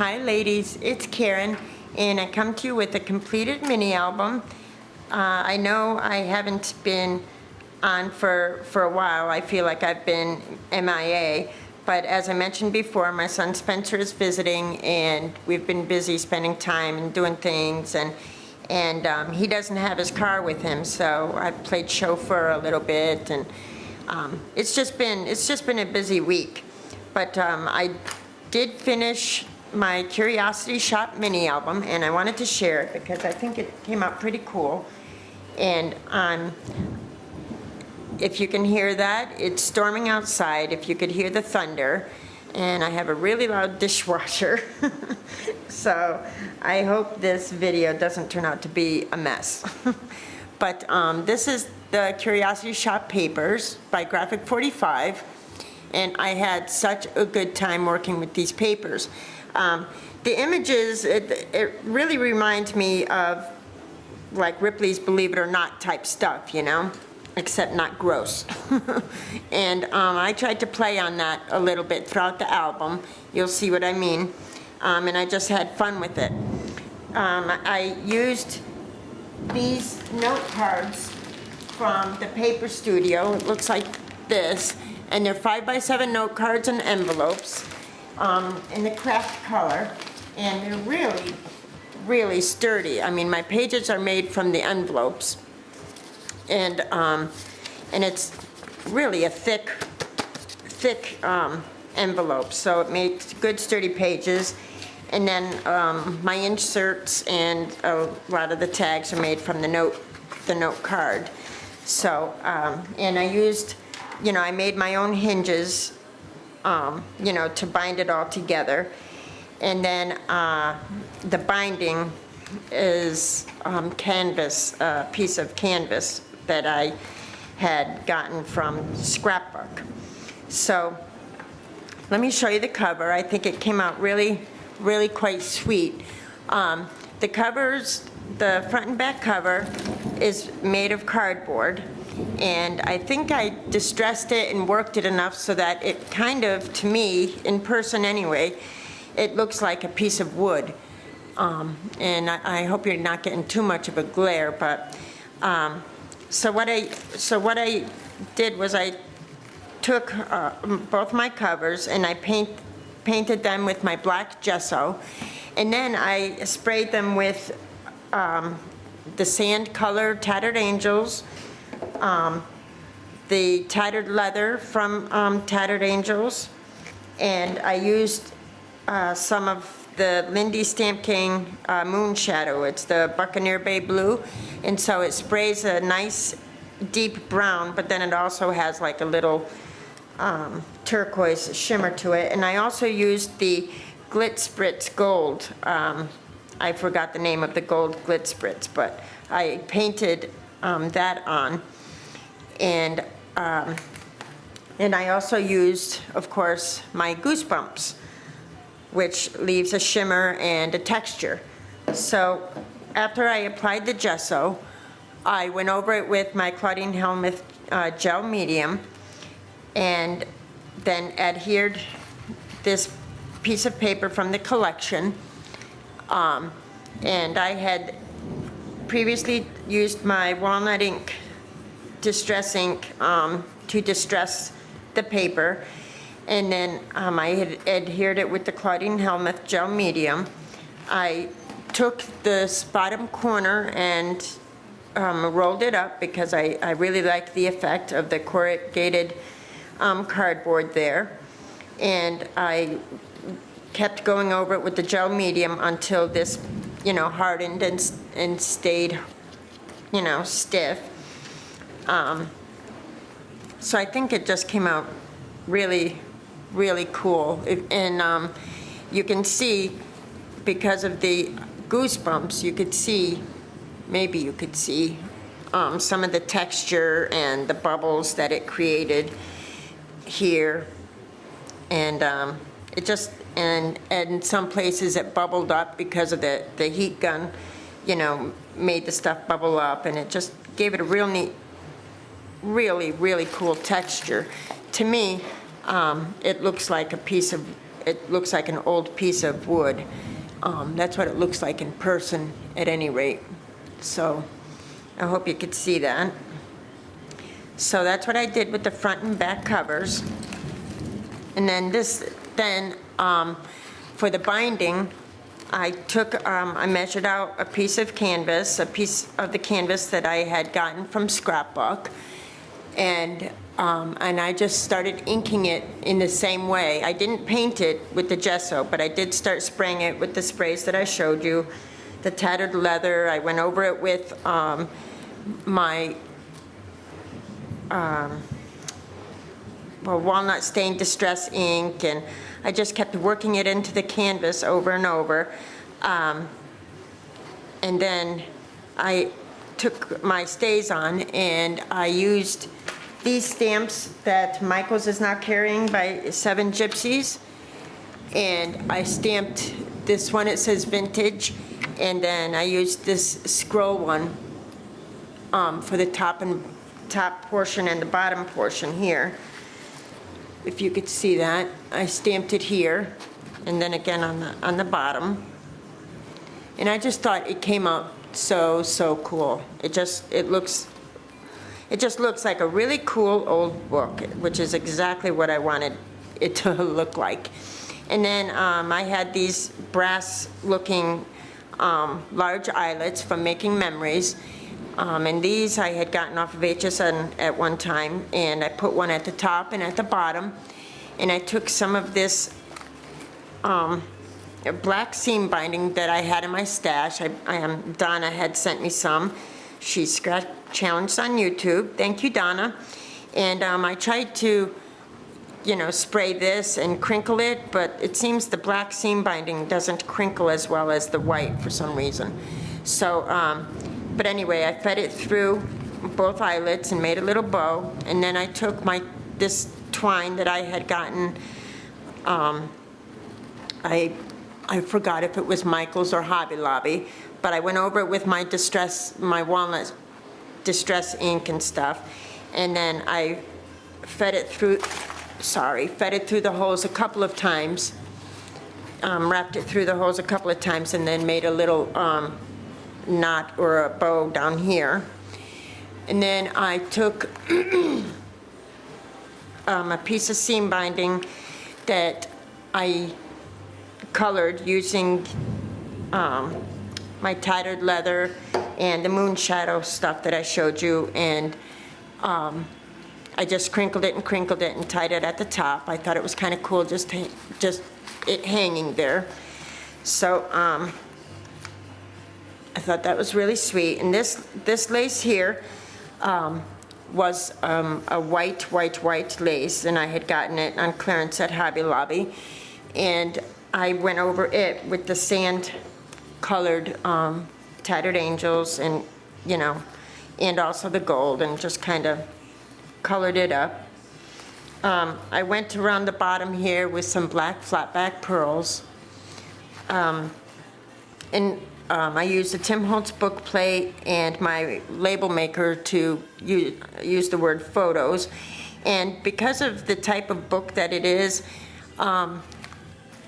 Hi ladies, it's Karen, and I come to you with a completed mini album. I know I haven't been on for a while. I feel like I've been MIA, but as I mentioned before, my son Spencer is visiting, and we've been busy spending time and doing things, and he doesn't have his car with him, so I played chauffeur a little bit, and it's just been a busy week. But I did finish my Curiosity Shop mini album, and I wanted to share it because I think it came out pretty cool. And if you can hear that, it's storming outside. If you could hear the thunder, and I have a really loud dishwasher. So I hope this video doesn't turn out to be a mess. But this is the Curiosity Shop papers by Graphic45, and I had such a good time working with these papers. The images, it really reminds me of like Ripley's Believe It or Not type stuff, you know, except not gross. And I tried to play on that a little bit throughout the album. You'll see what I mean. And I just had fun with it. I used these note cards from the paper studio. It looks like this, and they're 5x7 note cards and envelopes in the craft color, and they're really, really sturdy. I mean, my pages are made from the envelopes, and it's really a thick envelope, so it makes good sturdy pages. And then my inserts and a lot of the tags are made from the note card. So and I used, you know, I made my own hinges, you know, to bind it all together. And then the binding is canvas, a piece of canvas that I had gotten from Scrapbook. So let me show you the cover. I think it came out really quite sweet. The covers, the front and back cover is made of cardboard, and I think I distressed it and worked it enough so that it kind of, to me, in person anyway, it looks like a piece of wood. And I hope you're not getting too much of a glare, but so what I did was I took both my covers and I painted them with my black gesso, and then I sprayed them with the sand color Tattered Angels, the tattered leather from Tattered Angels, and I used some of the Lindy Stamp King Moon Shadow. It's the Buccaneer Bay Blue, and so it sprays a nice deep brown, but then it also has like a little turquoise shimmer to it. And I also used the Glitz Spritz Gold. I forgot the name of the gold Glitz Spritz, but I painted that on. And I also used, of course, my Goosebumps, which leaves a shimmer and a texture. So after I applied the gesso, I went over it with my Claudine Helmuth gel medium, and then adhered this piece of paper from the collection. And I had previously used my walnut ink, distress ink, to distress the paper. And then I had adhered it with the Claudine Helmuth gel medium. I took this bottom corner and rolled it up because I really liked the effect of the corrugated cardboard there, and I kept going over it with the gel medium until this, you know, hardened and stayed, you know, stiff. So I think it just came out really cool. And you can see, because of the Goosebumps, you could see, maybe you could see some of the texture and the bubbles that it created here, and it just, and in some places it bubbled up because of the heat gun, you know, made the stuff bubble up, and it just gave it a real neat, really cool texture. To me, it looks like a piece of it looks like an old piece of wood. That's what it looks like in person at any rate. So I hope you could see that. So that's what I did with the front and back covers. And then for the binding, I measured out a piece of the canvas that I had gotten from Scrapbook, and I just started inking it in the same way. I didn't paint it with the gesso, but I did start spraying it with the sprays that I showed you. The tattered leather, I went over it with my walnut stained distress ink, and I just kept working it into the canvas over and over. And then I took my stays on and I used these stamps that Michael's is now carrying by 7 Gypsies. And I stamped this one, it says vintage, and then I used this scroll one for the top portion and the bottom portion here. If you could see that, I stamped it here, and then again on the bottom. And I just thought it came out so cool. It just looks like a really cool old book, which is exactly what I wanted it to look like. And then I had these brass-looking large eyelets from Making Memories. And these I had gotten off of HSN at one time, and I put one at the top and at the bottom. And I took some of this black seam binding that I had in my stash. Donna had sent me some. She's Scratch Challenged on YouTube. Thank you, Donna. And I tried to, spray this and crinkle it, but it seems the black seam binding doesn't crinkle as well as the white for some reason. So, but anyway, I fed it through both eyelets and made a little bow, and then I took this twine that I had gotten, I forgot if it was Michael's or Hobby Lobby, but I went over it with my walnut distress ink and stuff, and then I fed it through the holes a couple of times, wrapped it through the holes a couple of times, and then made a little knot or a bow down here. And then I took a piece of seam binding that I colored using my tattered leather and the moon shadow stuff that I showed you, and I just crinkled it and tied it at the top. I thought it was kind of cool just it hanging there. So I thought that was really sweet. And this lace here was a white lace, and I had gotten it on clearance at Hobby Lobby. And I went over it with the sand colored tattered angels, and and also the gold, and just kind of colored it up. I went around the bottom here with some black flat back pearls, and I used a Tim Holtz book plate and my label maker to use the word photos. And because of the type of book that it is,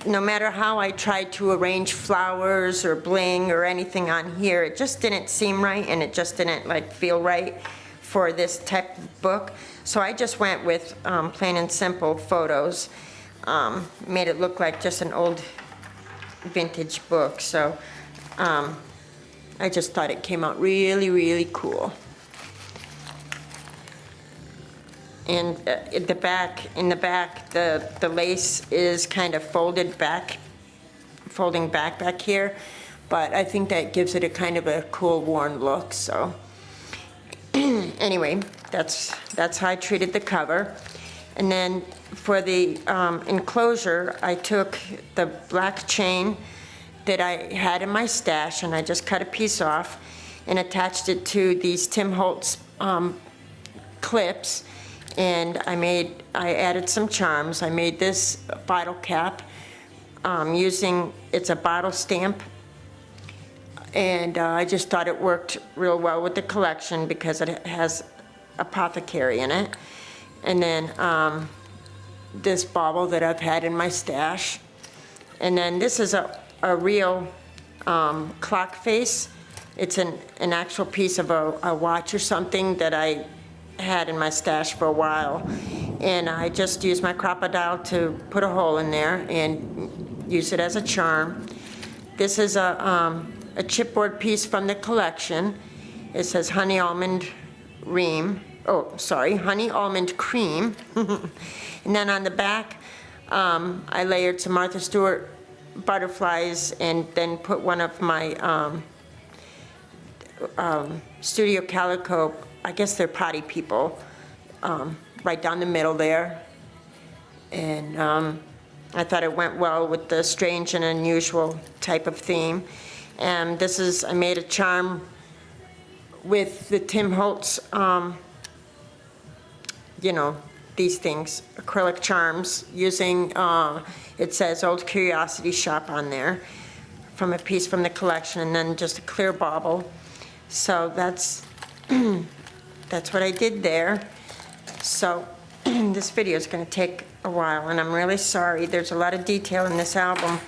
no matter how I tried to arrange flowers or bling or anything on here, it just didn't seem right, and it just didn't feel right for this type of book. So I just went with plain and simple photos, made it look like just an old vintage book. So I just thought it came out really cool. And in the back, the lace is kind of folding back here, but I think that gives it a kind of a cool, worn look. So anyway, that's how I treated the cover. And then for the enclosure, I took the black chain that I had in my stash, and I just cut a piece off and attached it to these Tim Holtz clips. And I added some charms. I made this bottle cap it's a bottle stamp, and I just thought it worked real well with the collection because it has apothecary in it. And then this bauble that I've had in my stash, And then this is a real clock face. It's an actual piece of a watch or something that I had in my stash for a while. And I just used my crocodile to put a hole in there and use it as a charm. This is a chipboard piece from the collection. It says honey almond honey almond cream. And then on the back, I layered some Martha Stewart butterflies and then put one of my Studio Calico, I guess they're potty people, right down the middle there. And I thought it went well with the strange and unusual type of theme. And this is, I made a charm with the Tim Holtz, you know, these things, acrylic charms, using, it says Old Curiosity Shop on there, from a piece from the collection, and then just a clear bauble. So that's what I did there. So this video is going to take a while, and I'm really sorry. There's a lot of detail in this album.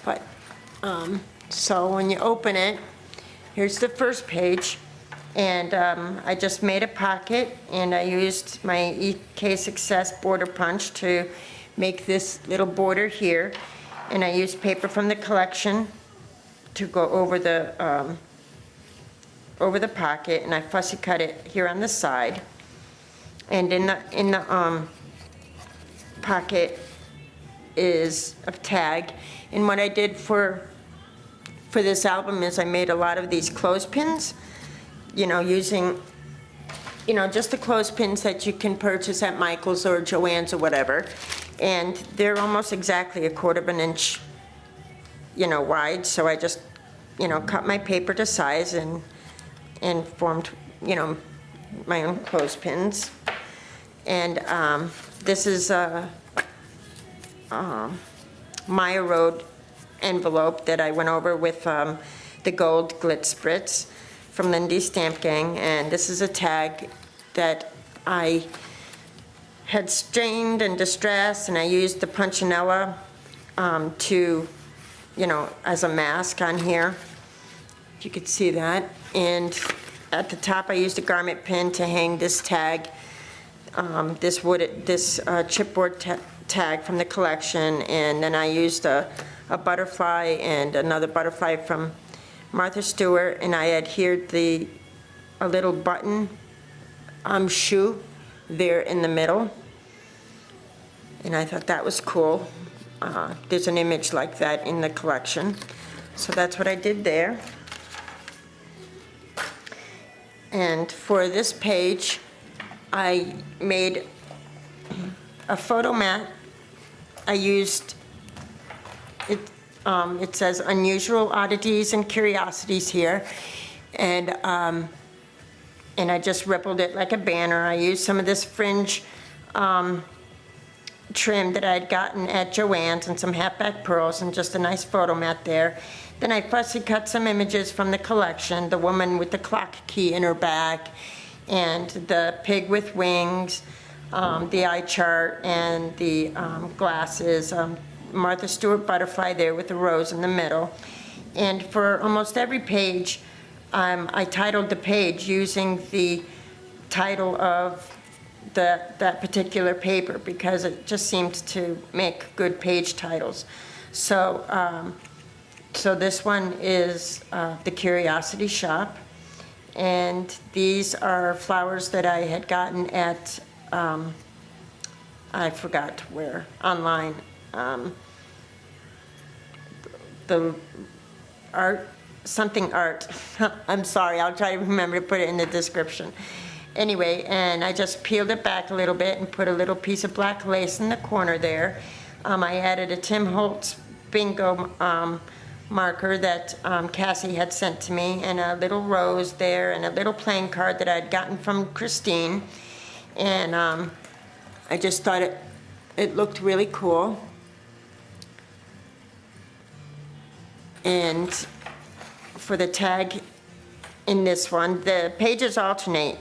But, so when you open it, here's the first page. And I just made a pocket, and I used my EK Success border punch to make this little border here. And I used paper from the collection to go over the pocket, and I fussy cut it here on the side. And in the pocket is a tag. And what I did for this album is I made a lot of these clothespins. You know, using, you know, just the clothespins that you can purchase at Michael's or Joann's or whatever. And they're almost exactly 1/4 of an inch, you know, wide. So I just, you know, cut my paper to size and formed, you know, my own clothespins. And this is a Maya Road envelope that I went over with the gold Glitz Spritz from Lindy's Stamp Gang, and this is a tag that I had stained and distressed, and I used the Punchinella to, you know, as a mask on here. If you could see that. And at the top I used a garment pin to hang this tag, this chipboard tag from the collection, and then I used a butterfly and another butterfly from Martha Stewart, and I adhered a little button shoe there in the middle, and I thought that was cool. There's an image like that in the collection, so that's what I did there. And for this page, I made a photo mat. I used it. It says unusual oddities and curiosities here, and I just rippled it like a banner. I used some of this fringe trim that I had gotten at Joann's and some halfback pearls and just a nice photo mat there. Then I fussy cut some images from the collection, the woman with the clock key in her back, and the pig with wings, the eye chart, and the glasses, Martha Stewart butterfly there with the rose in the middle. And for almost every page, I titled the page using the title of that particular paper, because it just seemed to make good page titles. So, so this one is the Curiosity Shop, and these are flowers that I had gotten at, I forgot where, online. The art, something art. I'm sorry, I'll try to remember to put it in the description. Anyway, and I just peeled it back a little bit and put a little piece of black lace in the corner there. I added a Tim Holtz bingo marker that Cassie had sent to me, and a little rose there, and a little playing card that I'd gotten from Christine. And I just thought it looked really cool. And for the tag in this one, the pages alternate.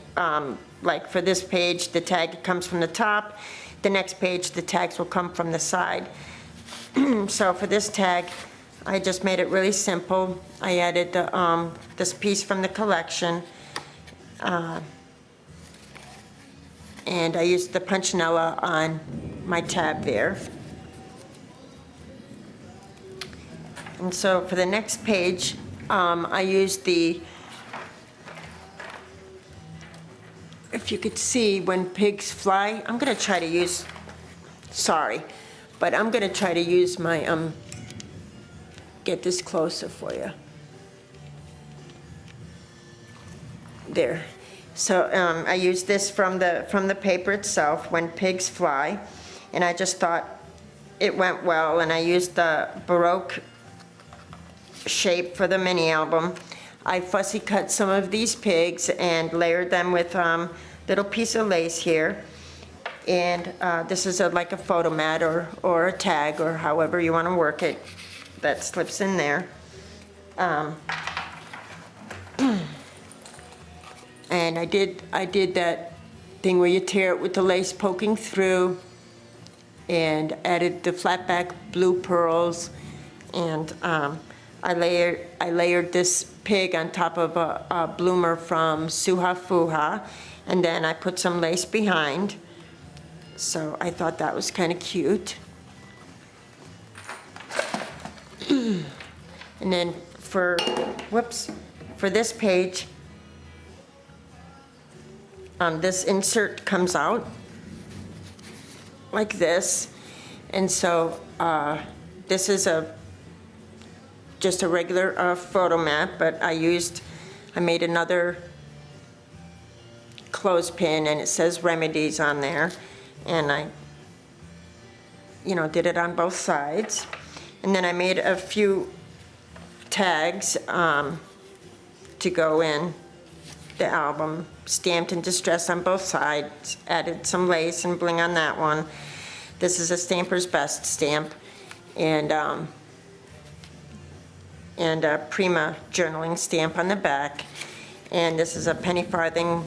Like for this page, the tag comes from the top, the next page, the tags will come from the side. So for this tag, I just made it really simple. I added the, this piece from the collection, and I used the punchinella on my tab there. And so for the next page, I used the, if you could see, when pigs fly, I'm gonna try to use, sorry, but I'm gonna try to use my, get this closer for you. There. So I used this from the paper itself, When Pigs Fly, and I just thought it went well, and I used the Baroque shape for the mini album. I fussy cut some of these pigs and layered them with little piece of lace here, and this is like a photo mat or a tag, or however you want to work it, that slips in there. And I did that thing where you tear it with the lace poking through, and added the flat back blue pearls, and I layered this pig on top of a bloomer from Suha Fuha, and then I put some lace behind. So I thought that was kind of cute. And then for this page, this insert comes out like this, and so this is just a regular photo mat, but I made another clothespin, and it says Remedies on there, and I did it on both sides. And then I made a few tags to go in the album, stamped in distress on both sides, added some lace and bling on that one. This is a Stamper's Best stamp, and a Prima journaling stamp on the back. And this is a penny farthing,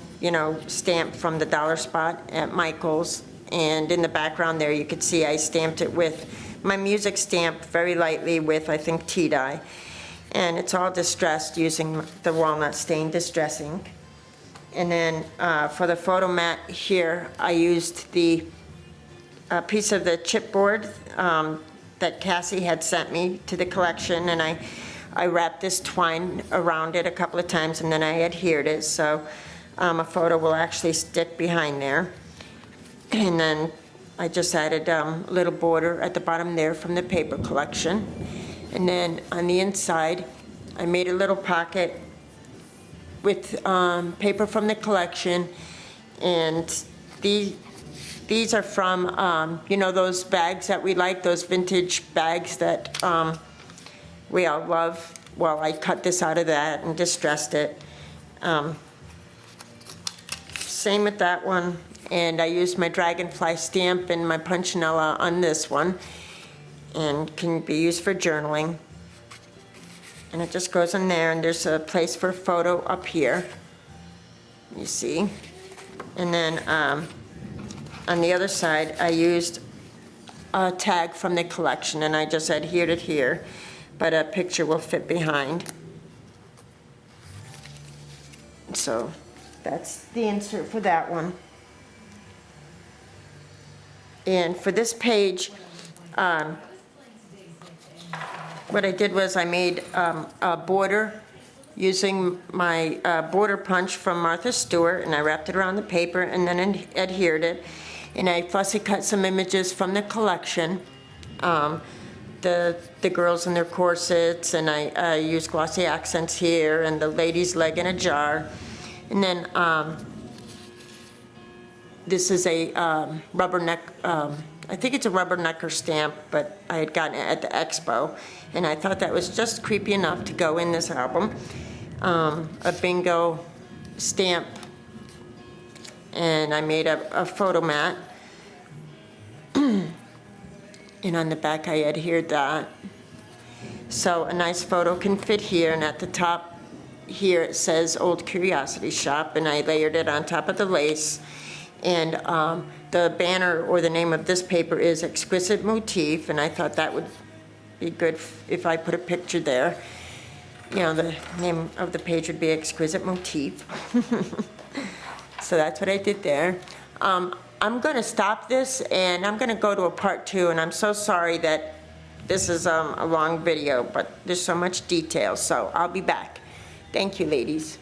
stamp from the dollar spot at Michael's. And in the background there, you could see I stamped it with my music stamp very lightly with, I think, tea dye. And it's all distressed using the walnut stain distress ink. And then for the photo mat here, I used the piece of the chipboard that Cassie had sent me to the collection, and I wrapped this twine around it a couple of times, and then I adhered it, so a photo will actually stick behind there. And then I just added a little border at the bottom there from the paper collection. And then on the inside, I made a little pocket with paper from the collection, and these are from, those bags that we like, those vintage bags that we all love. Well, I cut this out of that and distressed it. Same with that one, and I used my dragonfly stamp and my punchinella on this one, and can be used for journaling. And it just goes in there, and there's a place for a photo up here, you see. And then on the other side, I used a tag from the collection, and I just adhered it here, but a picture will fit behind. So that's the insert for that one. And for this page, what I did was I made a border using my border punch from Martha Stewart, and I wrapped it around the paper and then adhered it. And I fussy cut some images from the collection, the girls in their corsets, and I used glossy accents here, and the lady's leg in a jar. And then this is a rubber neck, I think it's a rubbernecker stamp, but I had gotten it at the expo, and I thought that was just creepy enough to go in this album. A bingo stamp, and I made a photo mat, and on the back I adhered that. So a nice photo can fit here, and at the top here it says Old Curiosity Shop, and I layered it on top of the lace. And the banner or the name of this paper is Exquisite Motif, and I thought that would be good if I put a picture there. You know, the name of the page would be Exquisite Motif. So that's what I did there. I'm going to stop this, and I'm going to go to a part 2, and I'm so sorry that this is a long video, but there's so much detail, so I'll be back. Thank you, ladies.